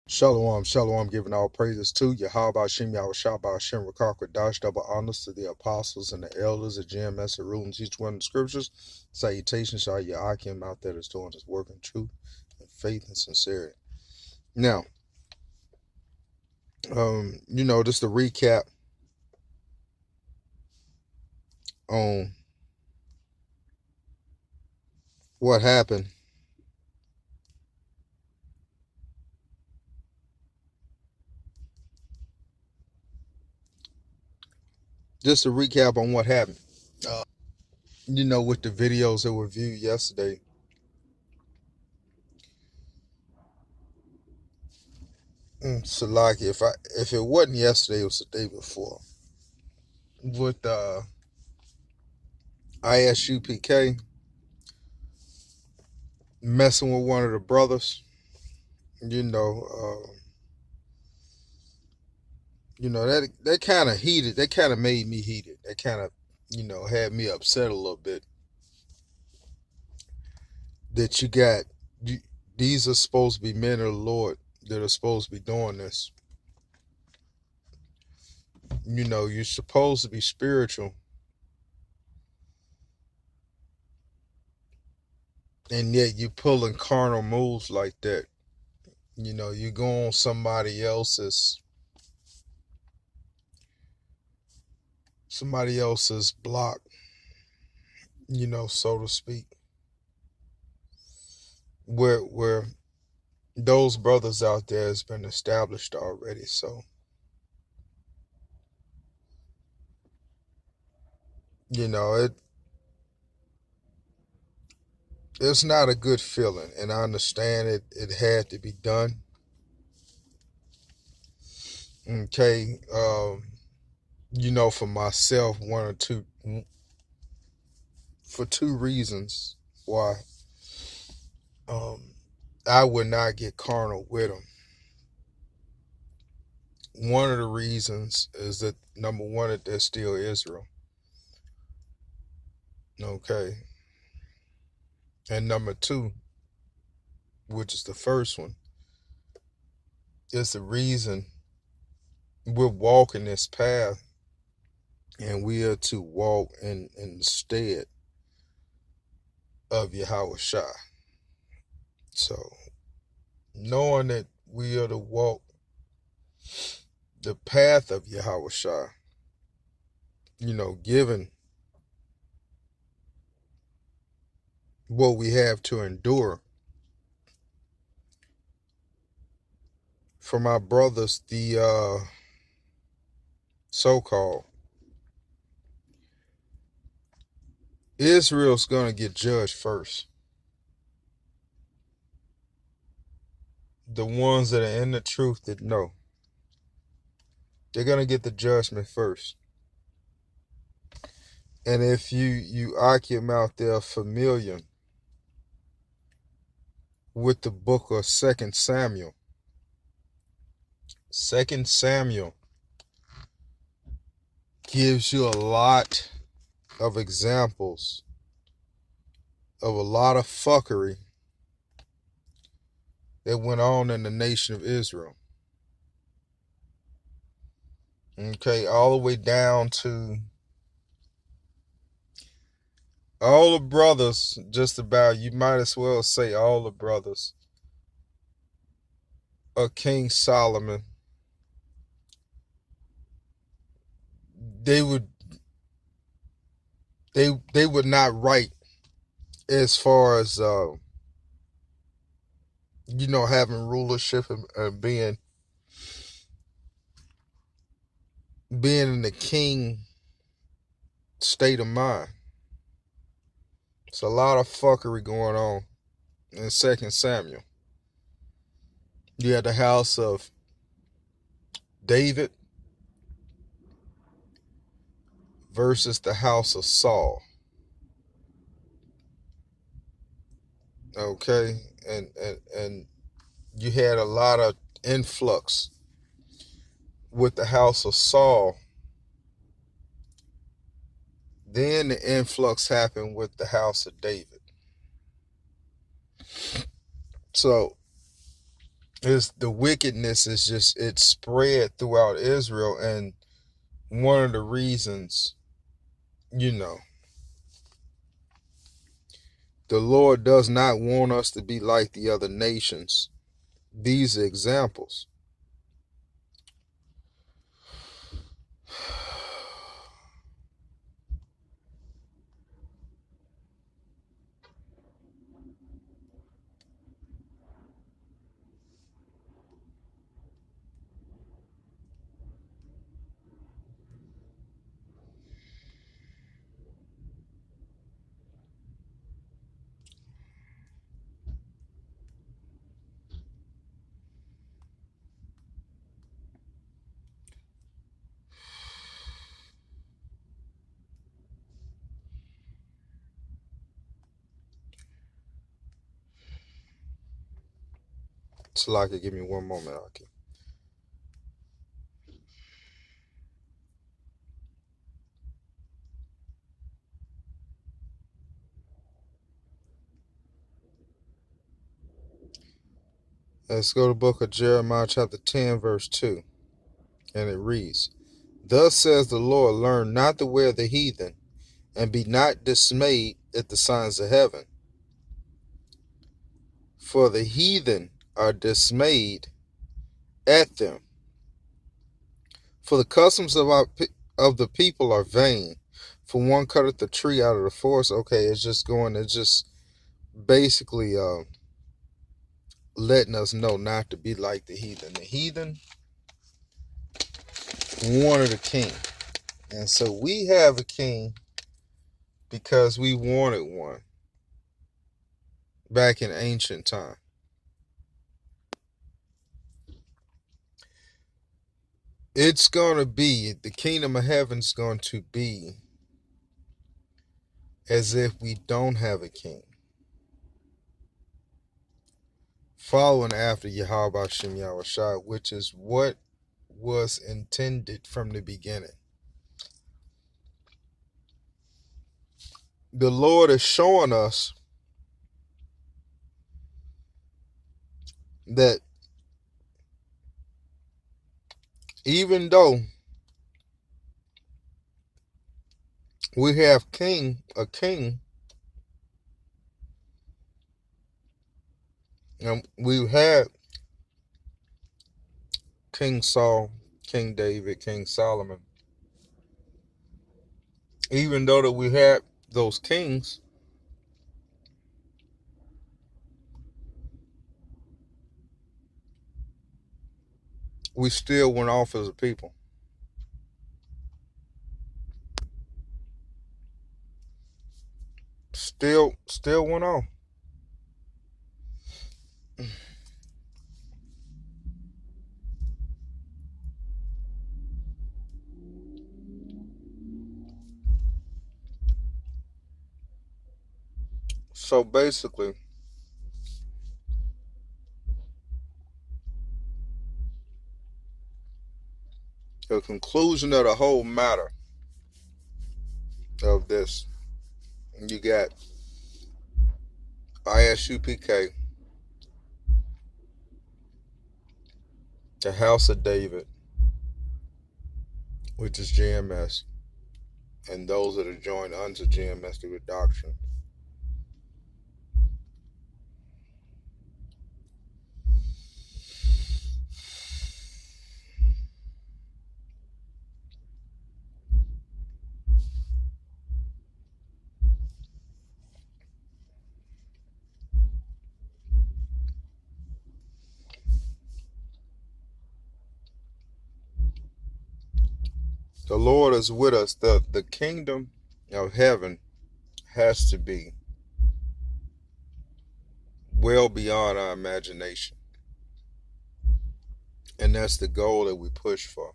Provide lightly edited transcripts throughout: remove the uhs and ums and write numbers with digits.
Shalom, shalom, giving all praises to Yahweh Shem Yahushua Shem Rakaka Dash, double honors to the apostles and the elders of GMS and ruling each one of the scriptures. Salutations to all your Akim out there that's doing this work in truth and faith and sincerity. Now, just a recap on what happened. Just a recap on what happened. With the videos that were viewed yesterday. So like if it wasn't yesterday, it was the day before. With Isupk messing with one of the brothers, that kind of heated. That kind of made me heated. That kind of, had me upset a little bit. That these are supposed to be men of the Lord that are supposed to be doing this. You're supposed to be spiritual, and yet you're pulling carnal moves like that. You go on somebody else's block, so to speak, where those brothers out there has been established already. So, it's not a good feeling, and I understand it had to be done. Okay, for myself, for two reasons why I would not get carnal with them. One of the reasons is that, number one, that they're still Israel. Okay. And number two, which is the first one, is the reason we're walking this path, and we are to walk in the stead of Yahushua. So, knowing that we are to walk the path of Yahushua, given what we have to endure from our brothers, the so-called Israel's going to get judged first. The ones that are in the truth that know, they're going to get the judgment first. And if you Akim out there familiar with the book of 2 Samuel, 2 Samuel gives you a lot of examples of a lot of fuckery that went on in the nation of Israel. Okay, all the way down to all the brothers, just about, you might as well say all the brothers of King Solomon. They would not write as far as having rulership and being in the king state of mind. It's a lot of fuckery going on in 2 Samuel. You had the house of David versus the house of Saul. Okay, and you had a lot of influx with the house of Saul. Then the influx happened with the house of David. So is the wickedness is just, it's spread throughout Israel. And one of the reasons, you know, the Lord does not want us to be like the other nations. These are examples. Salaki, give me one moment, Aki. Let's go to the book of Jeremiah chapter 10, verse 2. And it reads, Thus says the Lord, learn not the way of the heathen, and be not dismayed at the signs of heaven. For the heathen are dismayed at them. For the customs of the people are vain. For one cutteth the tree out of the forest. Okay, it's just basically letting us know not to be like the heathen. The heathen wanted a king. And so we have a king because we wanted one back in ancient time. It's going to be, the kingdom of heaven's going to be as if we don't have a king. Following after Yahweh Shem Yahushua, which is what was intended from the beginning. The Lord is showing us that even though we have a king, and we've had King Saul, King David, King Solomon, even though that we had those kings, we still went off as a people. Still went off. So basically, the conclusion of the whole matter of this, you got Isupk, the House of David, which is GMS, and those that are joined unto GMS through the doctrine. The Lord is with us. The kingdom of heaven has to be well beyond our imagination. And that's the goal that we push for.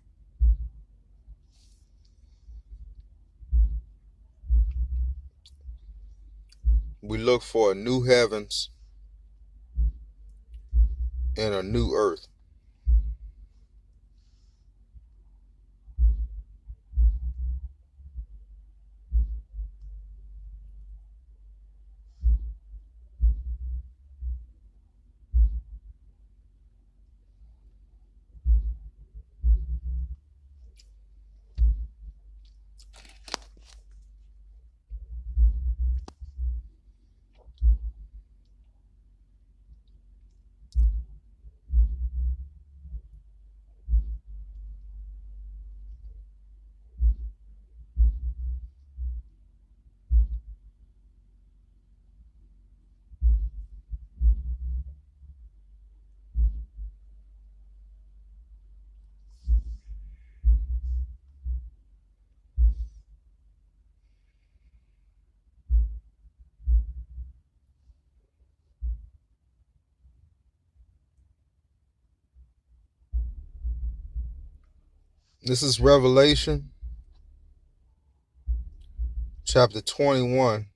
We look for a new heavens and a new earth. This is Revelation chapter 21,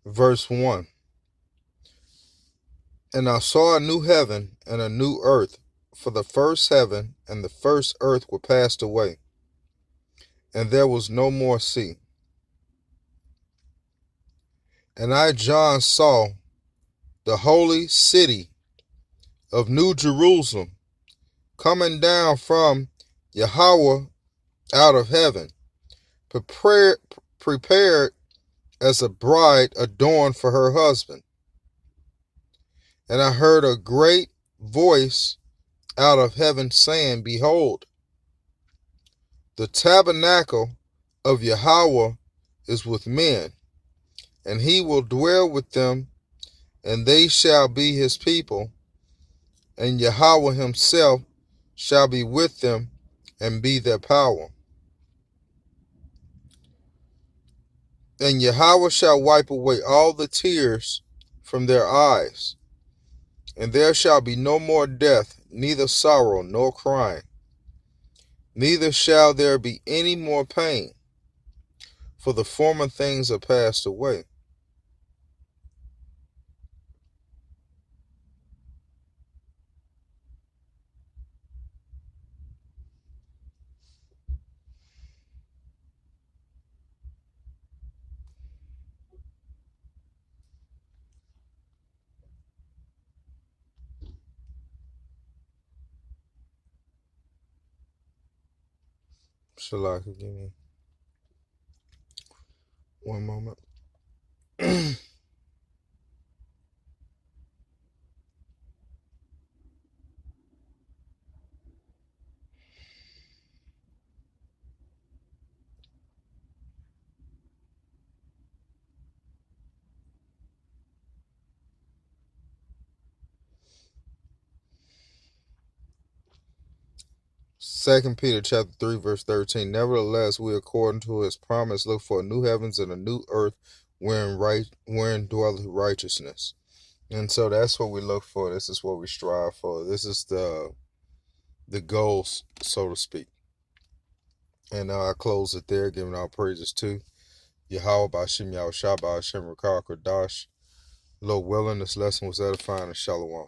verse 1. And I saw a new heaven and a new earth, for the first heaven and the first earth were passed away, and there was no more sea. And I, John, saw the holy city of New Jerusalem coming down from Yahweh out of heaven, prepared as a bride adorned for her husband. And I heard a great voice out of heaven saying, Behold, the tabernacle of Yahweh is with men, and he will dwell with them, and they shall be his people, and Yahweh himself shall be with them and be their power. And Yahweh shall wipe away all the tears from their eyes, and there shall be no more death, neither sorrow nor crying, neither shall there be any more pain, for the former things are passed away. Shalaka, give me one moment. 2 Peter chapter 3, verse 13. Nevertheless, we, according to his promise, look for a new heavens and a new earth wherein dwelleth righteousness. And so that's what we look for. This is what we strive for. This is the goals, so to speak. And I close it there, giving our praises to Yahweh Bashim Yahushua Bashim Rakar Kodash. Lord willing, this lesson was edifying and shalom.